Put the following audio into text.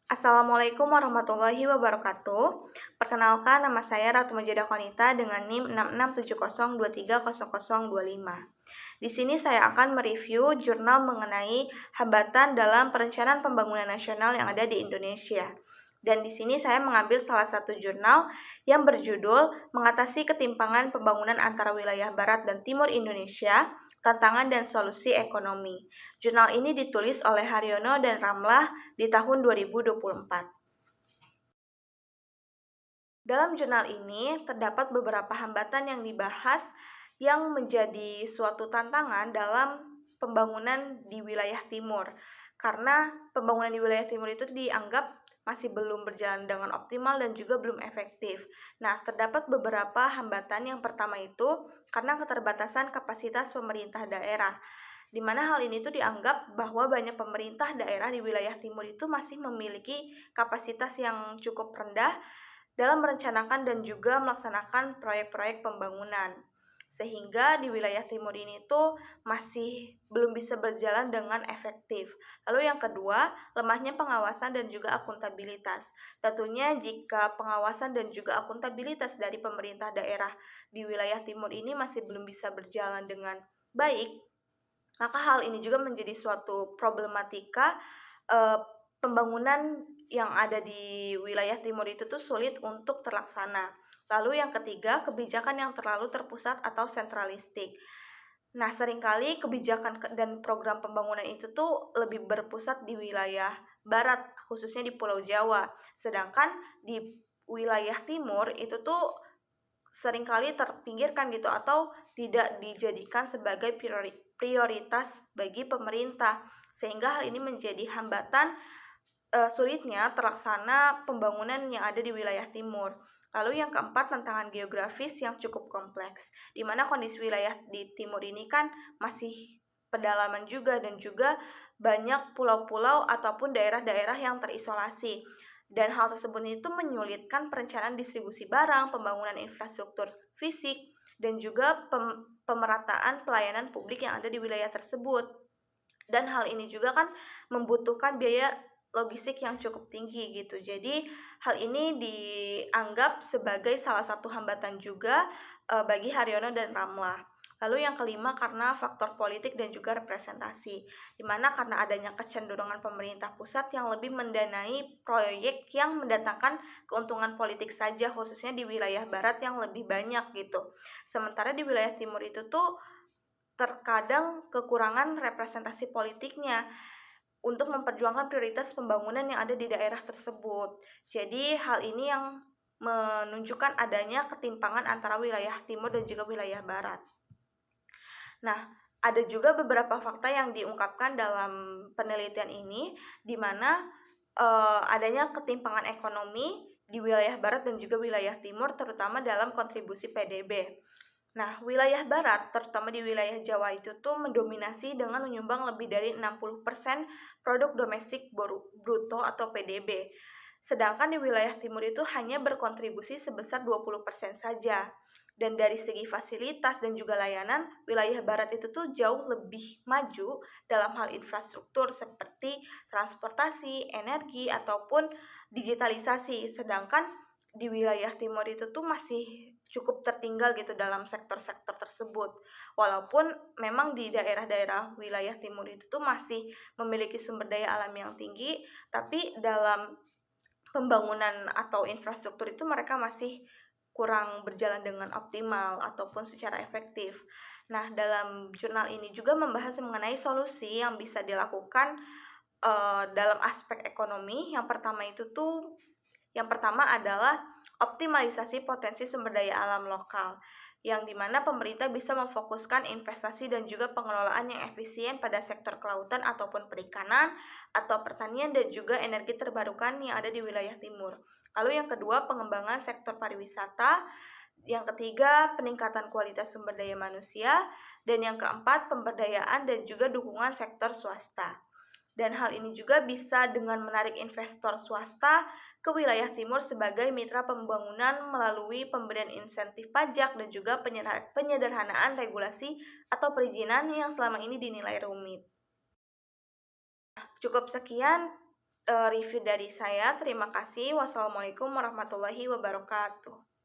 Assalamualaikum warahmatullahi wabarakatuh. Perkenalkan, nama saya Ratu Majida Konita dengan NIM 6670230025. Di sini saya akan mereview jurnal mengenai hambatan dalam perencanaan pembangunan nasional yang ada di Indonesia. Dan di sini saya mengambil salah satu jurnal yang berjudul Mengatasi Ketimpangan Pembangunan Antara Wilayah Barat dan Timur Indonesia, Tantangan dan Solusi Ekonomi. Jurnal ini ditulis oleh Haryono dan Ramlah di tahun 2024. Dalam jurnal ini terdapat beberapa hambatan yang dibahas yang menjadi suatu tantangan dalam pembangunan di wilayah timur. Karena pembangunan di wilayah timur itu dianggap masih belum berjalan dengan optimal dan juga belum efektif. Nah, terdapat beberapa hambatan. Yang pertama itu karena keterbatasan kapasitas pemerintah daerah, di mana hal ini tuh dianggap bahwa banyak pemerintah daerah di wilayah timur itu masih memiliki kapasitas yang cukup rendah dalam merencanakan dan juga melaksanakan proyek-proyek pembangunan. Sehingga di wilayah timur ini tuh masih belum bisa berjalan dengan efektif. Lalu yang kedua, lemahnya pengawasan dan juga akuntabilitas. Tentunya jika pengawasan dan juga akuntabilitas dari pemerintah daerah di wilayah timur ini masih belum bisa berjalan dengan baik, maka hal ini juga menjadi suatu problematika pembangunan yang ada di wilayah timur itu tuh sulit untuk terlaksana. Lalu yang ketiga, kebijakan yang terlalu terpusat atau sentralistik. Nah, seringkali kebijakan dan program pembangunan itu tuh lebih berpusat di wilayah barat, khususnya di Pulau Jawa. Sedangkan di wilayah timur itu tuh seringkali terpinggirkan gitu atau tidak dijadikan sebagai prioritas bagi pemerintah, sehingga hal ini menjadi hambatan sulitnya terlaksana pembangunan yang ada di wilayah timur. Lalu yang keempat, tantangan geografis yang cukup kompleks, di mana kondisi wilayah di timur ini kan masih pedalaman juga dan juga banyak pulau-pulau ataupun daerah-daerah yang terisolasi. Dan hal tersebut itu menyulitkan perencanaan distribusi barang, pembangunan infrastruktur fisik, dan juga pemerataan pelayanan publik yang ada di wilayah tersebut. Dan hal ini juga kan membutuhkan biaya logistik yang cukup tinggi gitu. Jadi hal ini dianggap sebagai salah satu hambatan juga bagi Haryono dan Ramlah. Lalu yang kelima, karena faktor politik dan juga representasi, dimana karena adanya kecenderungan pemerintah pusat yang lebih mendanai proyek yang mendatangkan keuntungan politik saja, khususnya di wilayah barat yang lebih banyak gitu. Sementara di wilayah timur itu tuh terkadang kekurangan representasi politiknya untuk memperjuangkan prioritas pembangunan yang ada di daerah tersebut. Jadi hal ini yang menunjukkan adanya ketimpangan antara wilayah timur dan juga wilayah barat. Nah, ada juga beberapa fakta yang diungkapkan dalam penelitian ini, di mana adanya ketimpangan ekonomi di wilayah barat dan juga wilayah timur, terutama dalam kontribusi PDB. Nah, wilayah barat, terutama di wilayah Jawa itu tuh mendominasi dengan menyumbang lebih dari 60% produk domestik bruto atau PDB. Sedangkan di wilayah timur itu hanya berkontribusi sebesar 20% saja. Dan dari segi fasilitas dan juga layanan, wilayah barat itu tuh jauh lebih maju dalam hal infrastruktur seperti transportasi, energi, ataupun digitalisasi. Sedangkan di wilayah timur itu tuh masih cukup tertinggal gitu dalam sektor-sektor tersebut. Walaupun memang di daerah-daerah wilayah timur itu tuh masih memiliki sumber daya alam yang tinggi, tapi dalam pembangunan atau infrastruktur itu mereka masih kurang berjalan dengan optimal ataupun secara efektif. Nah, dalam jurnal ini juga membahas mengenai solusi yang bisa dilakukan dalam aspek ekonomi. Yang pertama adalah optimalisasi potensi sumber daya alam lokal, yang dimana pemerintah bisa memfokuskan investasi dan juga pengelolaan yang efisien pada sektor kelautan ataupun perikanan, atau pertanian dan juga energi terbarukan yang ada di wilayah timur. Lalu yang kedua, pengembangan sektor pariwisata. Yang ketiga, peningkatan kualitas sumber daya manusia. Dan yang keempat, pemberdayaan dan juga dukungan sektor swasta. Dan hal ini juga bisa dengan menarik investor swasta ke wilayah timur sebagai mitra pembangunan melalui pemberian insentif pajak dan juga penyederhanaan regulasi atau perizinan yang selama ini dinilai rumit. Cukup sekian review dari saya. Terima kasih. Wassalamualaikum warahmatullahi wabarakatuh.